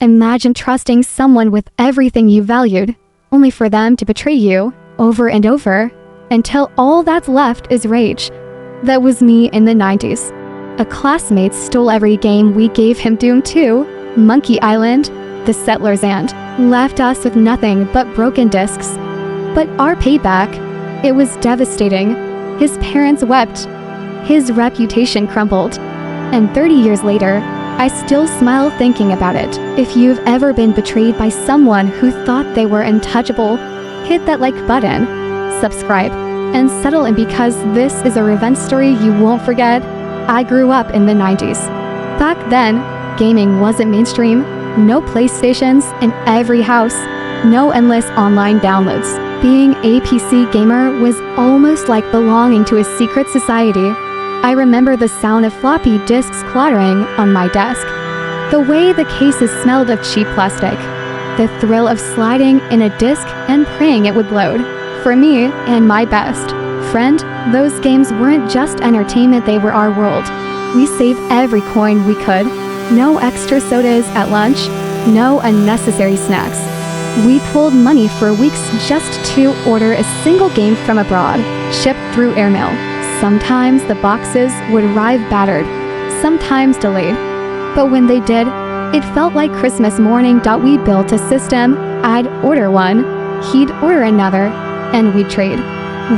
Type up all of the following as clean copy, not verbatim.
Imagine trusting someone with everything you valued, only for them to betray you over and over, until all that's left is rage. That was me in the 90s. A classmate stole every game we gave him Doom 2, Monkey Island, The Settlers, and left us with nothing but broken discs. But our payback, it was devastating. His parents wept. His reputation crumbled. And 30 years later, I still smile thinking about it. If you've ever been betrayed by someone who thought they were untouchable, hit that like button, subscribe, and settle in, because this is a revenge story you won't forget. I grew up in the 90s. Back then, gaming wasn't mainstream. No PlayStations in every house. No endless online downloads. Being a PC gamer was almost like belonging to a secret society. I remember the sound of floppy disks clattering on my desk, the way the cases smelled of cheap plastic, the thrill of sliding in a disk and praying it would load. For me and my best friend, those games weren't just entertainment, they were our world. We saved every coin we could. No extra sodas at lunch, no unnecessary snacks. We pulled money for weeks just to order a single game from abroad, shipped through airmail. Sometimes the boxes would arrive battered, sometimes delayed. But when they did, it felt like Christmas morning. We built a system. I'd order one, he'd order another, and we'd trade.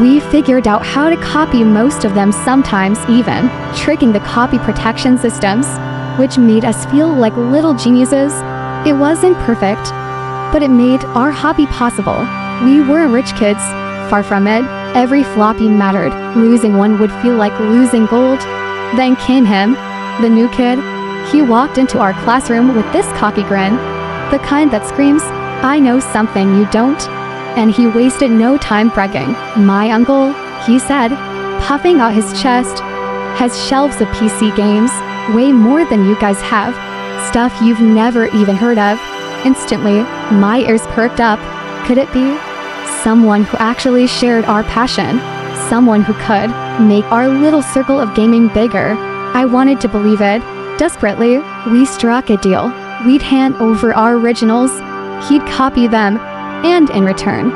We figured out how to copy most of them, sometimes even tricking the copy protection systems, which made us feel like little geniuses. It wasn't perfect, but it made our hobby possible. We weren't rich kids, far from it. Every floppy mattered. Losing one would feel like losing gold. Then came him, the new kid. He walked into our classroom with this cocky grin, the kind that screams, "I know something you don't." And he wasted no time bragging. "My uncle," he said, puffing out his chest, "has shelves of PC games, way more than you guys have. Stuff you've never even heard of." Instantly, my ears perked up. Could it be someone who actually shared our passion? Someone who could make our little circle of gaming bigger? I wanted to believe it. Desperately, we struck a deal. We'd hand over our originals, he'd copy them, and in return,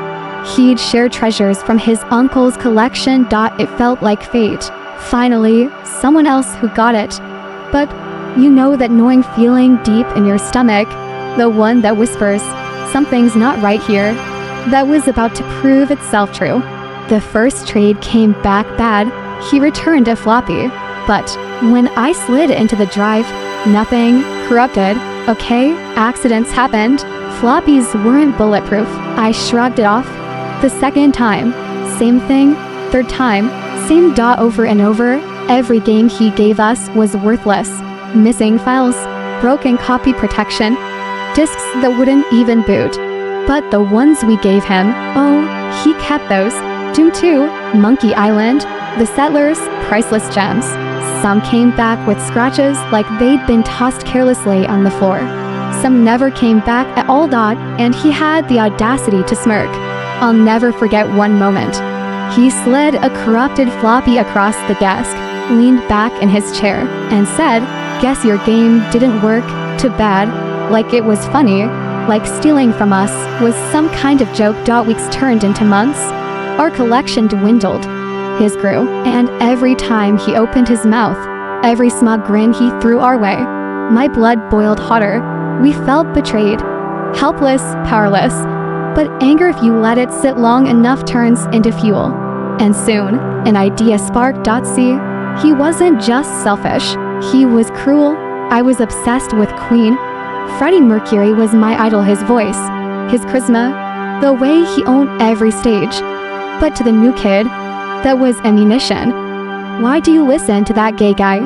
he'd share treasures from his uncle's collection. It felt like fate. Finally, someone else who got it. But you know that gnawing feeling deep in your stomach, the one that whispers, "Something's not right here," that was about to prove itself true. The first trade came back bad. He returned a floppy. But when I slid into the drive, nothing, corrupted. Okay, accidents happened. Floppies weren't bulletproof. I shrugged it off. The second time, same thing. Third time, same dot over and over. Every game he gave us was worthless. Missing files, broken copy protection, discs that wouldn't even boot. But the ones we gave him, oh, he kept those. Doom 2, Monkey Island, The Settlers, priceless gems. Some came back with scratches like they'd been tossed carelessly on the floor. Some never came back at all. And he had the audacity to smirk. I'll never forget one moment. He slid a corrupted floppy across the desk, leaned back in his chair, and said, "Guess your game didn't work too bad." Like it was funny, like stealing from us was some kind of joke. Weeks turned into months. Our collection dwindled. His grew, and every time he opened his mouth, every smug grin he threw our way, my blood boiled hotter. We felt betrayed, helpless, powerless. But anger, if you let it sit long enough, turns into fuel. And soon, an idea sparked. See, he wasn't just selfish, he was cruel. I was obsessed with Queen. Freddie Mercury was my idol, his voice, his charisma, the way he owned every stage. But to the new kid, that was ammunition. "Why do you listen to that gay guy?"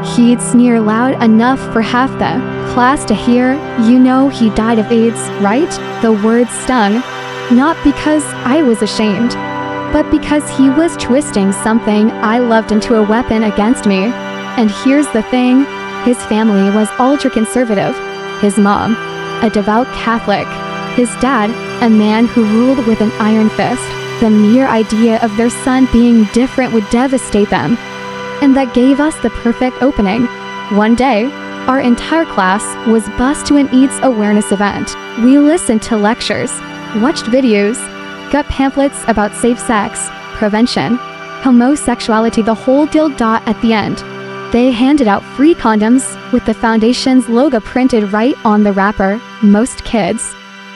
He'd sneer loud enough for half the class to hear. "You know he died of AIDS, right?" The words stung, not because I was ashamed, but because he was twisting something I loved into a weapon against me. And here's the thing, his family was ultra-conservative. His mom, a devout Catholic. His dad, a man who ruled with an iron fist. The mere idea of their son being different would devastate them. And that gave us the perfect opening. One day, Our entire class was bused to an AIDS awareness event. We listened to lectures, watched videos, got pamphlets about safe sex, prevention, homosexuality, the whole deal. At the end, they handed out free condoms with the foundation's logo printed right on the wrapper. Most kids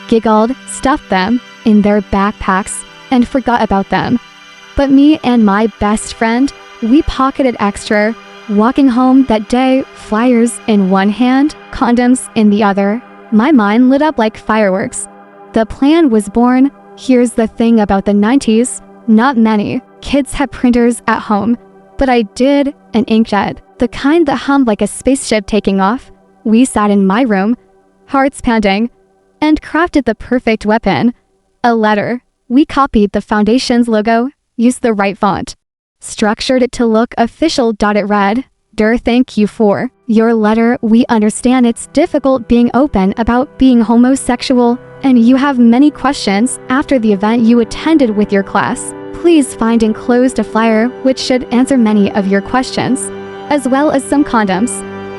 giggled, stuffed them in their backpacks, and forgot about them. But me and my best friend, we pocketed extra. Walking home that day, flyers in one hand, condoms in the other. My mind lit up like fireworks. The plan was born. Here's the thing about the 90s, not many kids had printers at home, but I did, an inkjet, the kind that hummed like a spaceship taking off. We sat in my room, hearts pounding, and crafted the perfect weapon, a letter. We copied the foundation's logo, used the right font, structured it to look official. It read, "Dear, thank you for your letter. We understand it's difficult being open about being homosexual, and you have many questions after the event you attended with your class. Please find enclosed a flyer which should answer many of your questions, as well as some condoms.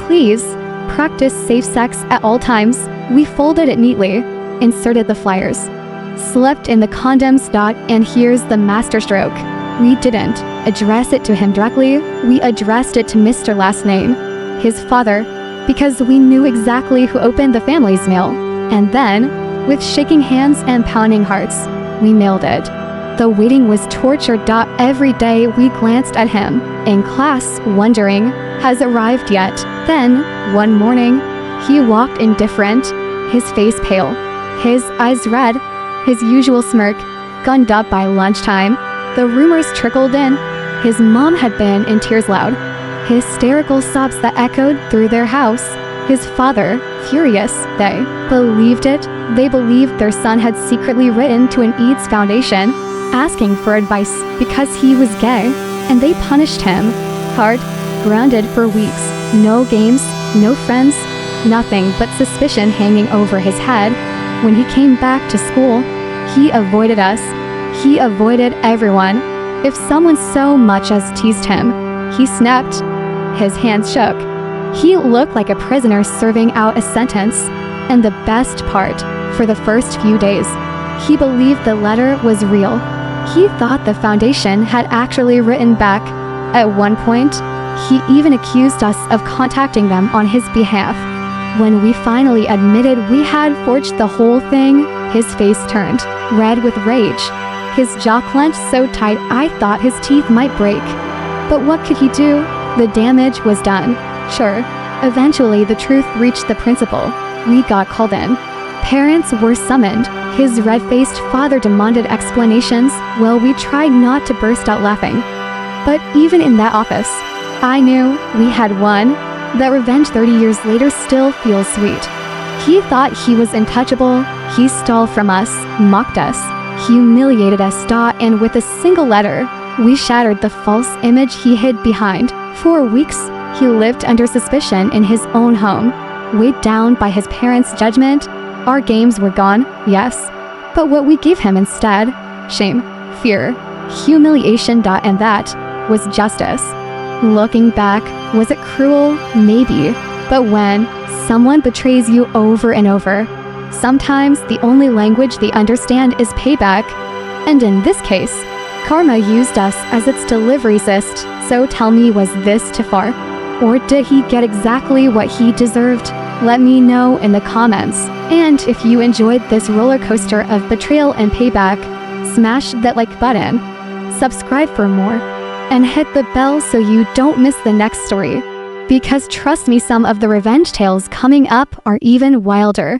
Please practice safe sex at all times." We folded it neatly, inserted the flyers, slipped in the condoms. And here's the masterstroke. We didn't address it to him directly. We addressed it to Mr. Last Name, his father, because we knew exactly who opened the family's mail. And then, with shaking hands and pounding hearts, we mailed it. The waiting was torture. Every day we glanced at him in class, wondering, has it arrived yet? Then, one morning, he walked in different, his face pale, his eyes red, his usual smirk gone. By lunchtime, the rumors trickled in. His mom had been in tears loud, hysterical sobs that echoed through their house. His father, furious. They believed it. They believed their son had secretly written to an AIDS foundation, asking for advice because he was gay, and they punished him hard, grounded for weeks. No games, no friends, nothing but suspicion hanging over his head. When he came back to school, he avoided us. He avoided everyone. If someone so much as teased him, he snapped. His hands shook. He looked like a prisoner serving out a sentence. And the best part, for the first few days, he believed the letter was real. He thought the foundation had actually written back. At one point, he even accused us of contacting them on his behalf. When we finally admitted we had forged the whole thing, his face turned red with rage. His jaw clenched so tight I thought his teeth might break. But what could he do? The damage was done. Sure, eventually the truth reached the principal. We got called in. Parents were summoned. His red-faced father demanded explanations. Well, we tried not to burst out laughing. But even in that office, I knew we had won. That revenge 30 years later still feels sweet. He thought he was untouchable. He stole from us, mocked us, humiliated us. And with a single letter, we shattered the false image he hid behind. For weeks, he lived under suspicion in his own home, weighed down by his parents' judgment. Our games were gone, yes, but what we gave him instead, shame, fear, humiliation. And that was justice. Looking back, was it cruel? Maybe. But when someone betrays you over and over, sometimes the only language they understand is payback. And in this case, karma used us as its delivery system. So tell me, was this too far? Or did he get exactly what he deserved? Let me know in the comments. And if you enjoyed this roller coaster of betrayal and payback, smash that like button, subscribe for more, and hit the bell so you don't miss the next story. Because trust me, some of the revenge tales coming up are even wilder.